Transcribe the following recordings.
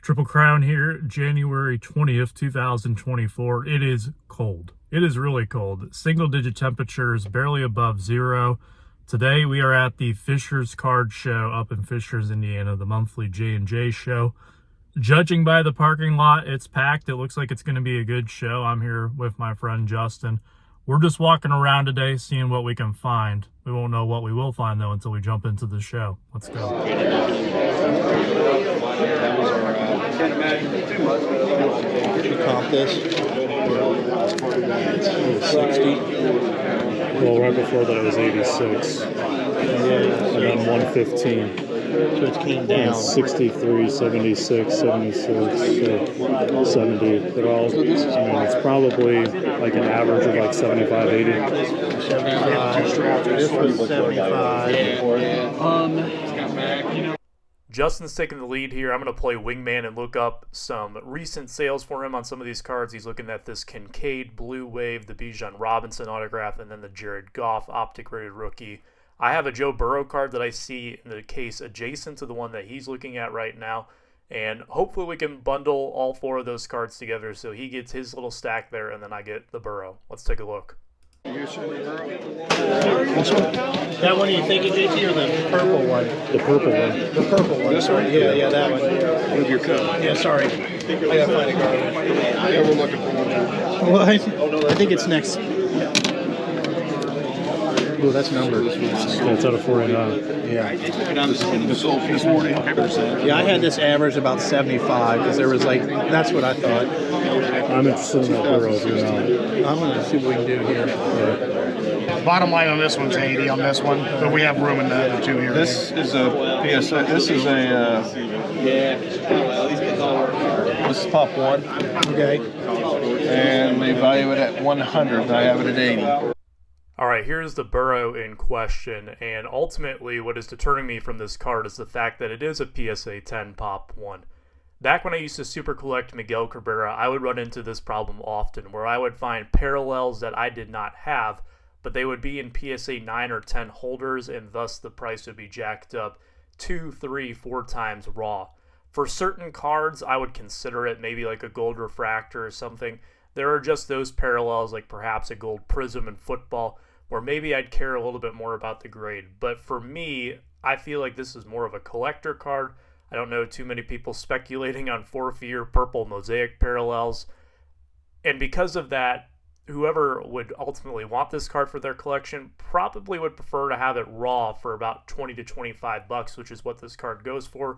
Triple Crown here, January 20th, 2024. It is cold. It is really cold. Single digit temperatures, barely above zero. Today we are at the Fishers Card Show up in Fishers, Indiana, the monthly J&J show. Judging by the parking lot, it's packed. It looks like it's going to be a good show. I'm here with my friend Justin. We're just walking around today, seeing what we can find. We won't know what we will find, though, until we jump into the show. Let's go. Comp this. 60. Well, right before that it was 86. And then 115. So it came down. 63, 76, 76, 70. They're all, I mean, it's probably like an average of like 75, 80. 75. This was 75. Justin's taking the lead here. I'm going to play wingman and look up some recent sales for him on some of these cards. He's looking at this Kincaid Blue Wave, the Bijan Robinson autograph, and then the Jared Goff optic rated rookie. I have a Joe Burrow card that I see in the case adjacent to the one that he's looking at right now. And hopefully we can bundle all four of those cards together so he gets his little stack there and then I get the Burrow. Let's take a look. That one you thinking, JT, or the purple one? The purple one. The purple one. This one? Yeah, that one. With your coat. Yeah, sorry. I gotta find a card. Yeah, we're looking for one. Well, I think it's next. Oh, that's numbered. Yeah, it's out of 49. Yeah. This old piece 40%. Yeah, I had this average about 75 because there was like, that's what I thought. I'm interested in that Burrow if you're not. I'm going to see what we can do here. Yeah. Bottom line on this one's 80 on this one, but we have room in the other two here. This is a PSA. This is a. This is pop one, Okay. and they value it at 100. And I have it at 80. All right, here's the Burrow in question, and ultimately what is deterring me from this card is the fact that it is a PSA 10 Pop 1. Back when I used to super collect Miguel Cabrera, I would run into this problem often, where I would find parallels that I did not have, but they would be in PSA 9 or 10 holders, and thus the price would be jacked up 2, 3, 4 times raw. For certain cards, I would consider it maybe like a gold refractor or something. There are just those parallels, like perhaps a gold prism in football, where maybe I'd care a little bit more about the grade. But for me, I feel like this is more of a collector card. I don't know too many people speculating on 4-year purple mosaic parallels. And because of that, whoever would ultimately want this card for their collection probably would prefer to have it raw for about 20 to 25 bucks, which is what this card goes for,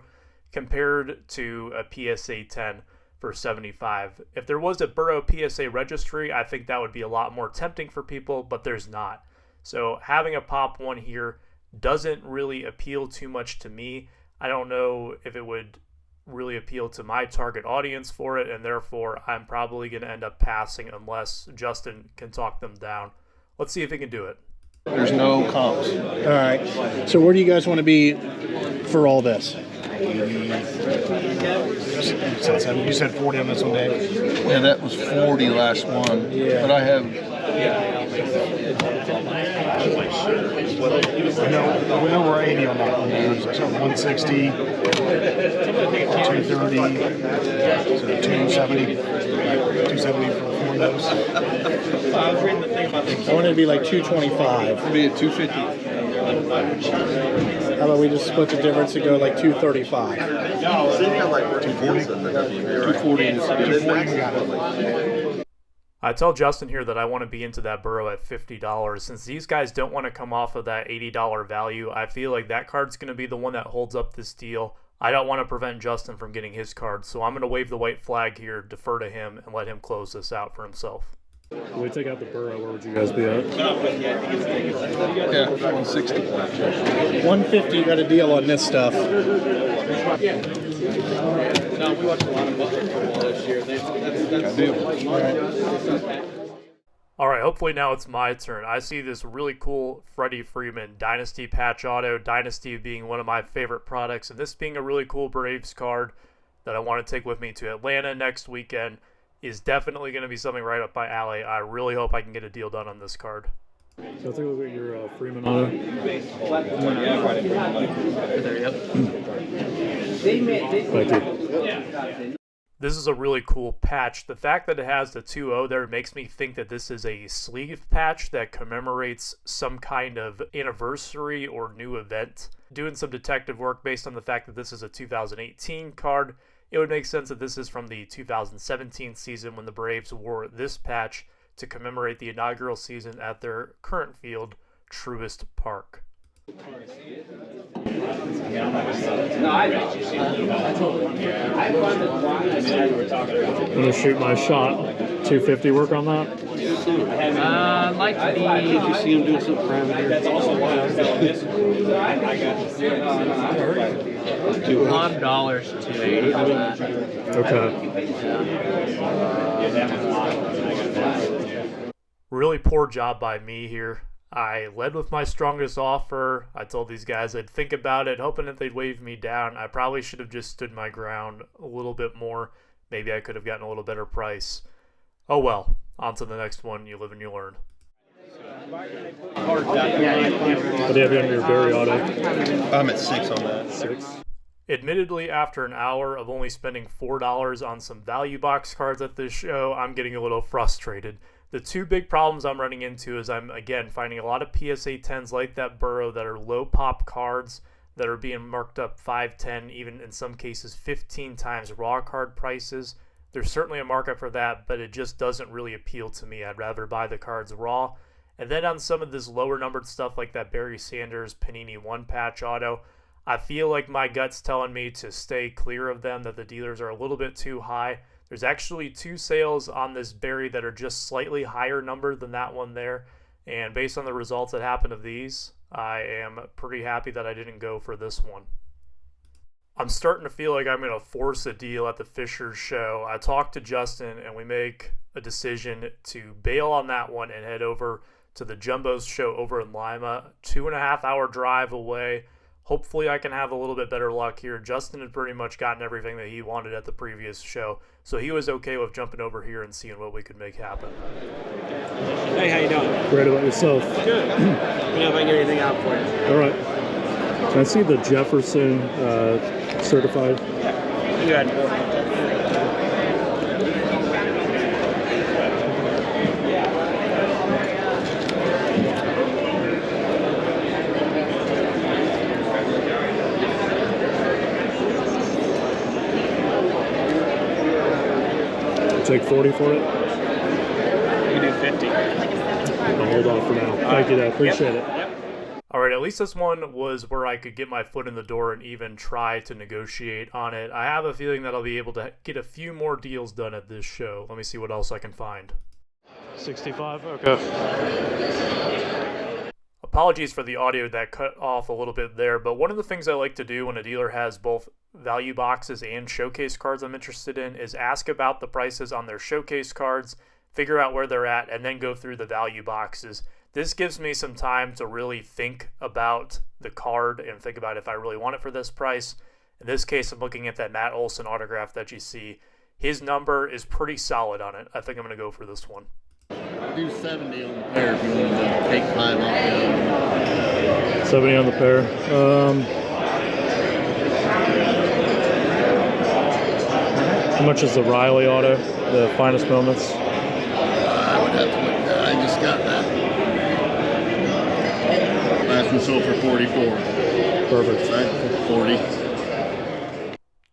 compared to a PSA 10 for 75. If there was a Burrow PSA registry, I think that would be a lot more tempting for people, but there's not. So having a Pop 1 here doesn't really appeal too much to me. I don't know if it would really appeal to my target audience for it, and therefore I'm probably going to end up passing unless Justin can talk them down. Let's see if he can do it. There's no comps. All right. So where do you guys want to be for all this? You said 40 on this one, Dave. Yeah, that was 40 last one. Yeah. But I have. We know we're 80 on that one. So 160, 230, so 270, 270 for four of those. I want it to be like 225. It'll be at 250. How about we just split the difference and go like 235? 240. I tell Justin here that I want to be into that Burrow at $50. Since these guys don't want to come off of that $80 value, I feel like that card's going to be the one that holds up this deal. I don't want to prevent Justin from getting his card, so I'm going to wave the white flag here, defer to him, and let him close this out for himself. If we take out the Burrow, where would you guys be at? Yeah, 160. 150, you got a deal on this stuff. No, we watched a lot of Butler football this year. All right, hopefully now it's my turn. I see this really cool Freddie Freeman Dynasty Patch Auto, Dynasty being one of my favorite products, and this being a really cool Braves card that I want to take with me to Atlanta next weekend is definitely going to be something right up my alley. I really hope I can get a deal done on this card. So take a look at your Freeman auto. Thank you. This is a really cool patch. The fact that it has the 2-0 there makes me think that this is a sleeve patch that commemorates some kind of anniversary or new event. Doing some detective work based on the fact that this is a 2018 card, it would make sense that this is from the 2017 season when the Braves wore this patch to commemorate the inaugural season at their current field, Truist Park. I'm gonna shoot my shot. 250 work on that? I'd like to be. Did you see him doing some parameters? That's also why I was selling this. $100 to 280 on that. Okay. Really poor job by me here. I led with my strongest offer. I told these guys I'd think about it, hoping that they'd wave me down. I probably should have just stood my ground a little bit more. Maybe I could have gotten a little better price. Oh well, on to the next one. You live and you learn. What do you have on your Barry auto? I'm at 6 on that. 6. Admittedly, after an hour of only spending $4 on some value box cards at this show, I'm getting a little frustrated. The two big problems I'm running into is I'm, again, finding a lot of PSA 10s like that Burrow that are low pop cards that are being marked up 5, 10, even in some cases 15 times raw card prices. There's certainly a market for that, but it just doesn't really appeal to me. I'd rather buy the cards raw. And then on some of this lower numbered stuff like that Barry Sanders Panini 1-patch auto, I feel like my gut's telling me to stay clear of them, that the dealers are a little bit too high. There's actually 2 sales on this Barry that are just slightly higher numbered than that one there. And based on the results that happened of these, I am pretty happy that I didn't go for this one. I'm starting to feel like I'm going to force a deal at the Fishers show. I talked to Justin and we make a decision to bail on that one and head over to the Jumbo's show over in Lima. 2.5-hour drive away. Hopefully I can have a little bit better luck here. Justin had pretty much gotten everything that he wanted at the previous show, so he was okay with jumping over here and seeing what we could make happen. Hey, how you doing? Great about yourself. Good. Let me know if I can get anything out for you. All right. Can I see the Jefferson certified? Yeah. You go ahead. Take 40 for it? You do 50. I'll hold off for now. Thank you, Dad. Appreciate it. Yep. All right, at least this one was where I could get my foot in the door and even try to negotiate on it. I have a feeling that I'll be able to get a few more deals done at this show. Let me see what else I can find. 65? Okay. Apologies for the audio that cut off a little bit there, but one of the things I like to do when a dealer has both value boxes and showcase cards I'm interested in is ask about the prices on their showcase cards, figure out where they're at, and then go through the value boxes. This gives me some time to really think about the card and think about if I really want it for this price. In this case, I'm looking at that Matt Olson autograph that you see. His number is pretty solid on it. I think I'm going to go for this one. I'll do 70 on the pair if you want to take 5 off the other. 70 on the pair. How much is the Riley auto, the finest moments? I would have to look at that. I just got that. Last one sold for 44. Perfect. Right? 40.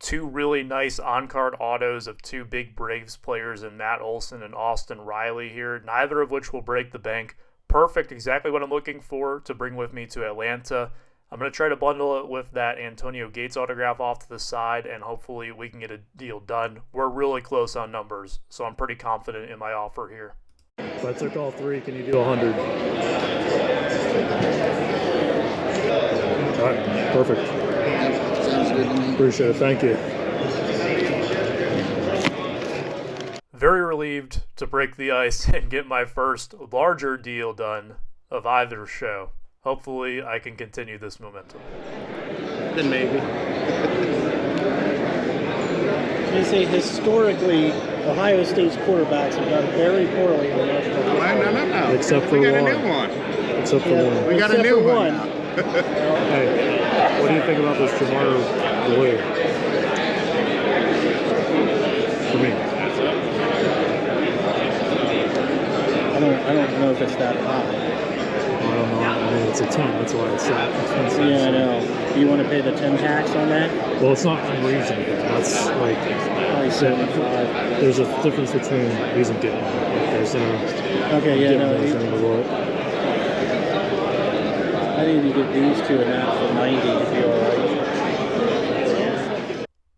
2 really nice on-card autos of 2 big Braves players in Matt Olson and Austin Riley here, neither of which will break the bank. Perfect, exactly what I'm looking for to bring with me to Atlanta. I'm going to try to bundle it with that Antonio Gates autograph off to the side, and hopefully we can get a deal done. We're really close on numbers, so I'm pretty confident in my offer here. If I took all 3, can you do 100? All right, perfect. Sounds good to me. Appreciate it. Thank you. Very relieved to break the ice and get my first larger deal done of either show. Hopefully I can continue this momentum. Then maybe. They say historically, Ohio State's quarterbacks have done very poorly in the national football. No. Except for we got one. a new one. Except for one. We got a Except new for one. one. Hey, what do you think about this Jamar blue? For me. I don't know if it's that high. I don't know. I mean, it's a 10. That's why it's that expensive. Yeah, I know. Do you want to pay the 10 tax on that? Well, it's not unreasonable. That's like Probably 75. there's a difference between these and getting. There's Okay, yeah, no. getting those what. I think if you get these two and that for 90, you'd be alright.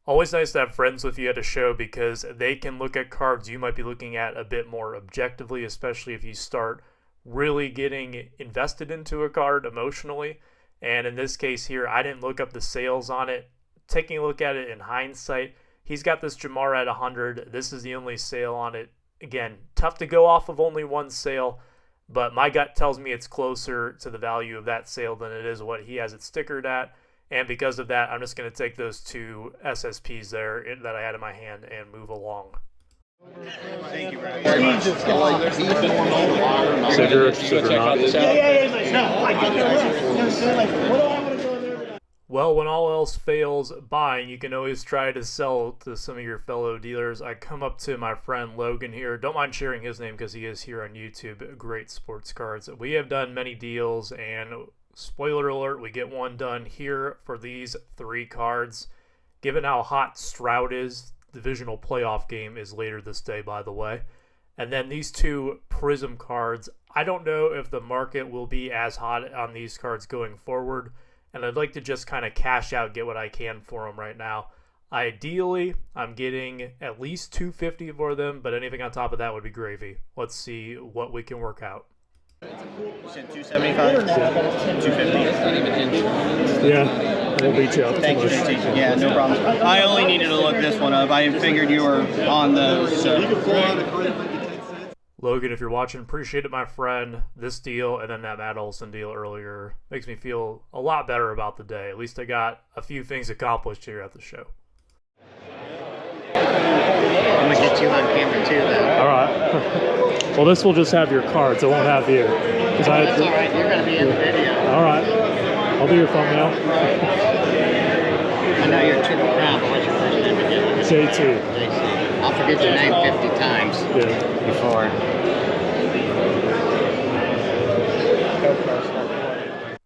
Always nice to have friends with you at a show because they can look at cards you might be looking at a bit more objectively, especially if you start really getting invested into a card emotionally. And in this case here, I didn't look up the sales on it. Taking a look at it in hindsight, he's got this Jamar at 100. This is the only sale on it. Again, tough to go off of only one sale, but my gut tells me it's closer to the value of that sale than it is what he has it stickered at. And because of that, I'm just going to take those two SSPs there that I had in my hand and move along. Thank you very much. So if you're interested or not. Well, when all else fails buying, you can always try to sell to some of your fellow dealers. I come up to my friend Logan here. Don't mind sharing his name because he is here on YouTube. Great sports cards. We have done many deals, and spoiler alert, we get one done here for these 3 cards. Given how hot Stroud is, divisional playoff game is later this day, by the way. And then these 2 Prism cards, I don't know if the market will be as hot on these cards going forward, and I'd like to just kind of cash out, get what I can for them right now. Ideally, I'm getting at least $250 for them, but anything on top of that would be gravy. Let's see what we can work out. You said 275? 250. Yeah, we'll beat you up. Thank you, JT. Yeah, no problem. I only needed to look this one up. I figured you were on those. So. Logan, if you're watching, appreciate it, my friend. This deal and then that Matt Olson deal earlier makes me feel a lot better about the day. At least I got a few things accomplished here at the show. I'm going to get you on camera too, then. All right. Well, this will just have your cards. It won't have you. That's all right. You're going to be in the video. All right. I'll do your thumbnail. I know you're TripleCrown, but what's your first name again? JT. JC. I'll forget your name 50 times before.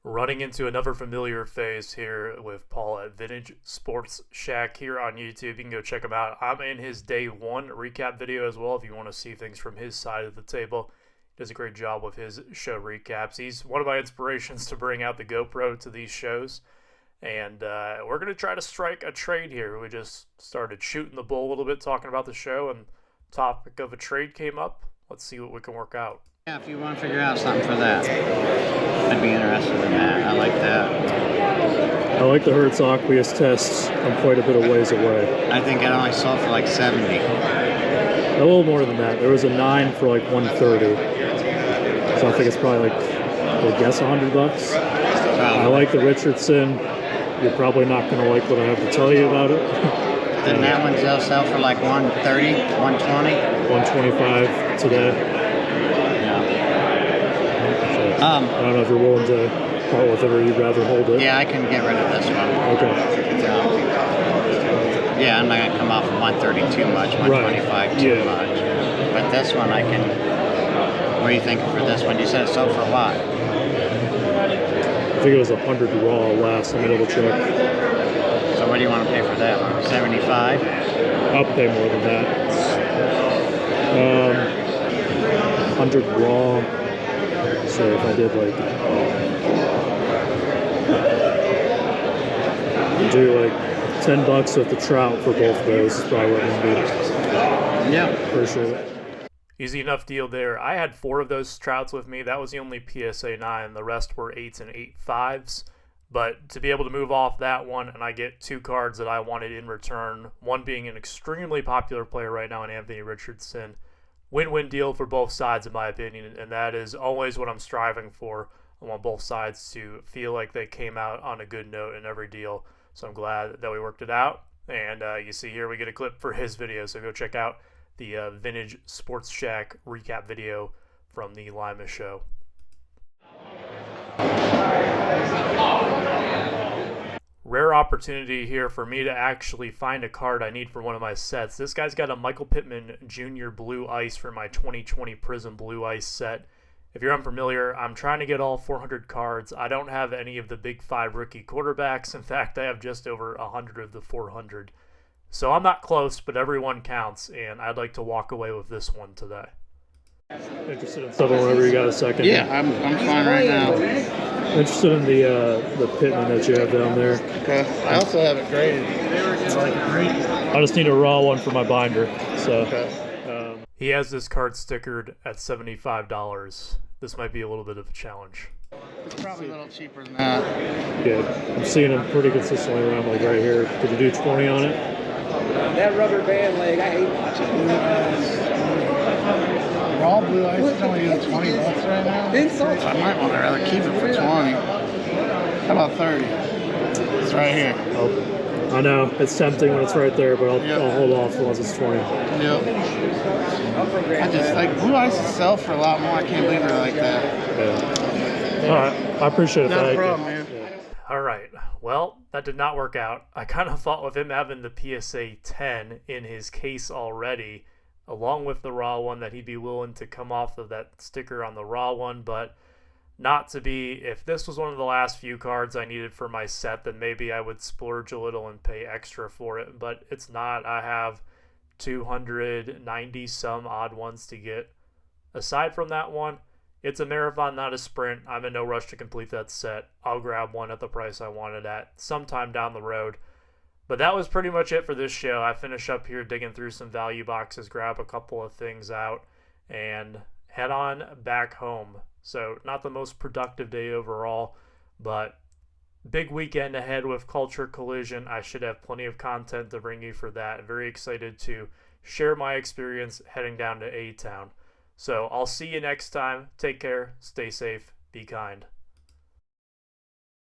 Running into another familiar phase here with Paul at Vintage Sports Shack here on YouTube. You can go check him out. I'm in his day 1 recap video as well if you want to see things from his side of the table. He does a great job with his show recaps. He's one of my inspirations to bring out the GoPro to these shows. And we're going to try to strike a trade here. We just started shooting the bull a little bit, talking about the show, and topic of a trade came up. Let's see what we can work out. Yeah, if you want to figure out something for that, I'd be interested in that. I like that. I like the Hertz Aqueous tests. I'm quite a bit of ways away. I think it only sold for like 70. A little more than that. There was a 9 for like 130. So I think it's probably like, I guess, $100. I like the Richardson. You're probably not going to like what I have to tell you about it. Then that one's they'll sell for like 130, 120. 125 today. I don't know if you're willing to part with it or you'd rather hold it. Yeah, I can get rid of this one. Okay. Yeah, I'm not going to come off of 130 too much, 125 too much. But this one I can... What are you thinking for this one? You said it sold for what? I think it was 100 raw last. Let me double check. So what do you want to pay for that one? 75? I'll pay more than that. 100 raw. So if I did like do like $10 with the trout for both of those, is probably what I'm gonna do. Yeah, appreciate it. Easy enough deal there. I had 4 of those trouts with me. That was the only PSA 9. The rest were 8s and 8.5s. But to be able to move off that one, and I get 2 cards that I wanted in return, one being an extremely popular player right now in Anthony Richardson. Win-win deal for both sides, in my opinion, and that is always what I'm striving for. I want both sides to feel like they came out on a good note in every deal, so I'm glad that we worked it out. And you see here we get a clip for his video, so go check out the Vintage Sports Shack recap video from the Lima show. Rare opportunity here for me to actually find a card I need for one of my sets. This guy's got a Michael Pittman Jr. Blue Ice for my 2020 Prism Blue Ice set. If you're unfamiliar, I'm trying to get all 400 cards. I don't have any of the big 5 rookie quarterbacks. In fact, I have just over 100 of the 400. So I'm not close, but everyone counts, and I'd like to walk away with this one today. Interested in something whenever you got a second? Yeah, I'm fine right now. Interested in the Pittman that you have down there. Okay. I also have it graded. I just need a raw one for my binder. So He has this card stickered at $75. This might be a little bit of a challenge. It's probably a little cheaper than that. yeah, I'm seeing him pretty consistently around like right here. Could you do 20 on it? That rubber band leg, I hate watching. Raw blue ice is only doing $20 right now. I might want to rather keep it for 20. How about 30? It's right here. Oh, I know it's tempting when it's right there, but I'll hold off once it's 20. Yep. I just like blue ice itself for a lot more. I can't believe they're like that. Yeah. All right, I appreciate it. Not a Thank you. problem, man. All right. Well, that did not work out. I kind of thought with him having the PSA 10 in his case already, along with the raw one, that he'd be willing to come off of that sticker on the raw one, but not to be. If this was one of the last few cards I needed for my set, then maybe I would splurge a little and pay extra for it, but it's not. I have 290 some odd ones to get. Aside from that one, it's a marathon, not a sprint. I'm in no rush to complete that set. I'll grab one at the price I wanted at sometime down the road. But that was pretty much it for this show. I finish up here digging through some value boxes, grab a couple of things out, and head on back home. So not the most productive day overall, but big weekend ahead with Culture Collision. I should have plenty of content to bring you for that. Very excited to share my experience heading down to A-Town. So I'll see you next time. Take care, stay safe, be kind.